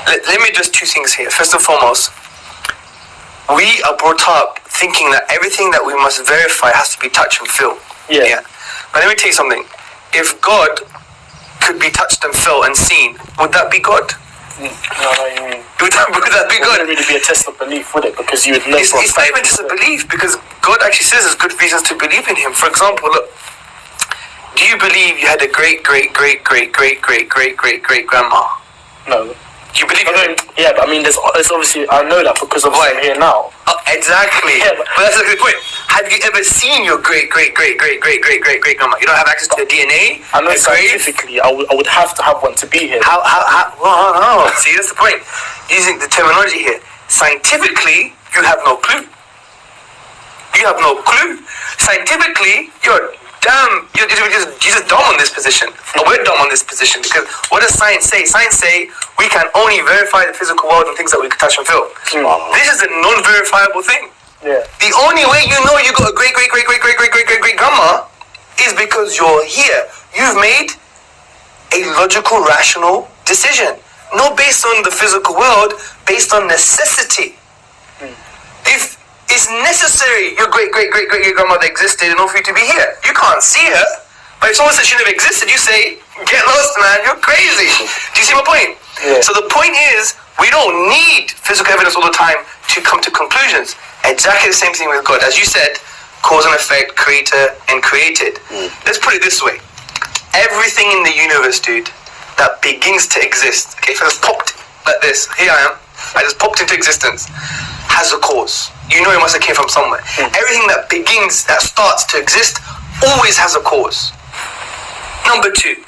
let me address two things here. First and foremost, we are brought up thinking that everything that we must verify has to be touch and feel. Yeah. But let me tell you something. If God could be touched and felt and seen, would that be God? No, you mean. Would that be God? It wouldn't really be a test of belief, would it? Because you would know. It's not even just a belief, because God actually says there's good reasons to believe in Him. For example, look, do you believe you had a great grandma? No. Do you believe Yeah, but I mean, there's obviously, I know that because of what I'm here now. Exactly. Yeah, but that's a good point. Have you ever seen your great grandma? You don't have access to the DNA? I know scientifically, I would have to have one to be here. Well, see, that's the point. Using the terminology here. Scientifically, you have no clue. You have no clue. Scientifically, you're just dumb on this position. Or we're dumb on this position, because what does science say? Science say we can only verify the physical world and things that we can touch and feel. This is a non-verifiable thing. Yeah. The only way you know you got a great grandma is because you're here. You've made a logical, rational decision. Not based on the physical world, based on necessity. If it's necessary your great grandmother existed in order for you to be here. You can't see her, but if someone says she never existed, you say, get lost, man, you're crazy. Do you see my point? Yeah. So the point is, we don't need physical evidence all the time to come to conclusions. Exactly the same thing with God. As you said, cause and effect, creator and created. Let's put it this way. Everything in the universe, dude, that begins to exist, okay, if I just popped like this, here I am, I just popped into existence, has a cause. You know it must have came from somewhere. Everything that begins, that starts to exist, always has a cause. Number two,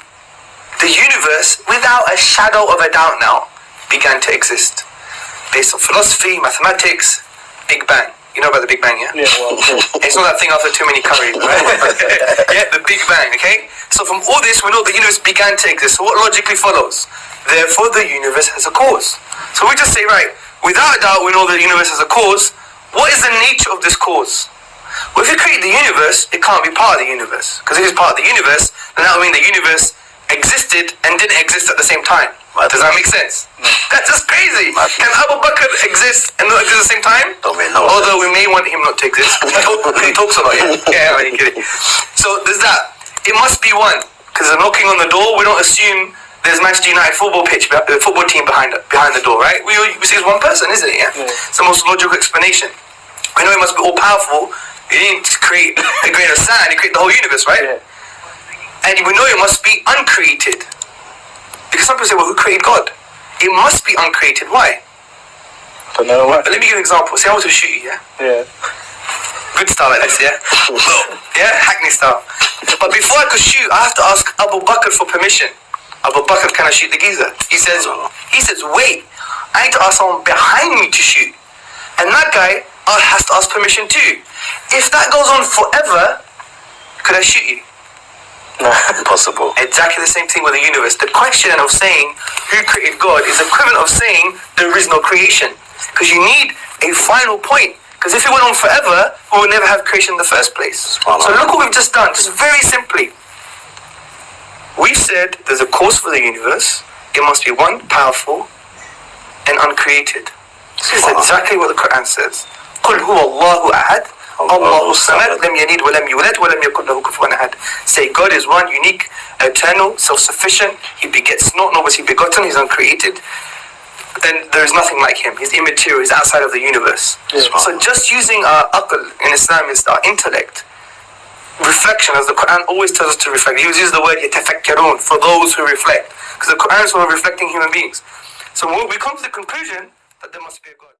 the universe, without a shadow of a doubt now, began to exist. Based on philosophy, mathematics, Big Bang. You know about the Big Bang, yeah? Yeah, well, It's not that thing after too many curries, right? Yeah, the Big Bang, okay? So from all this, we know the universe began to exist. So what logically follows? Therefore, the universe has a cause. So we just say, right, without a doubt, we know the universe has a cause. What is the nature of this cause? Well, if you create the universe, it can't be part of the universe. Because if it's part of the universe, then that would mean the universe existed and didn't exist at the same time. Does that make sense? That's just crazy. Can Abu Bakr exist and not exist at the same time? Although we may want him not to exist, because he talks a lot. Yeah, you get it. So there's that. It must be one. Because they're knocking on the door, we don't assume there's Manchester United football team behind the door, right? We say it's one person, isn't it? Yeah? It's the most logical explanation. We know it must be all powerful. You didn't create a grain of sand, you create the whole universe, right? And we know it must be uncreated. Because some people say, well, who created God? It must be uncreated. Why? I don't know why. But let me give you an example. Say I want to shoot you, yeah? Yeah. Good style like this, yeah? Yeah, Hackney style. But before I could shoot, I have to ask Abu Bakr for permission. Abu Bakr, can I shoot the geezer? He says, wait, I need to ask someone behind me to shoot. And that guy has to ask permission too. If that goes on forever, could I shoot you? No, impossible. Exactly the same thing with the universe. The question of saying who created God is equivalent of saying there is no creation. Because you need a final point. Because if it went on forever, we would never have creation in the first place. So look what we've just done, just very simply. We've said there's a cause for the universe. It must be one, powerful, and uncreated. This is exactly what the Quran says. قُلْ هُوَ اللَّهُ أَحَدٌ اللَّهُ الصَّمَدُ لَمْ يَلِدْ وَلَمْ يُولَدْ وَلَمْ يَكُنْ لَهُ كُفُوًا أَحَدٌ. Say God is one, unique, eternal, self-sufficient. He begets not, nor was he begotten. He's uncreated. Then there is nothing like him. He's immaterial. He's outside of the universe. So just using our aql in Islam is our intellect. Reflection, as the Quran always tells us to reflect. He uses the word يَتَفَكَّرُونَ, for those who reflect. Because the Quran is for reflecting human beings. So we come to the conclusion that there must be a God.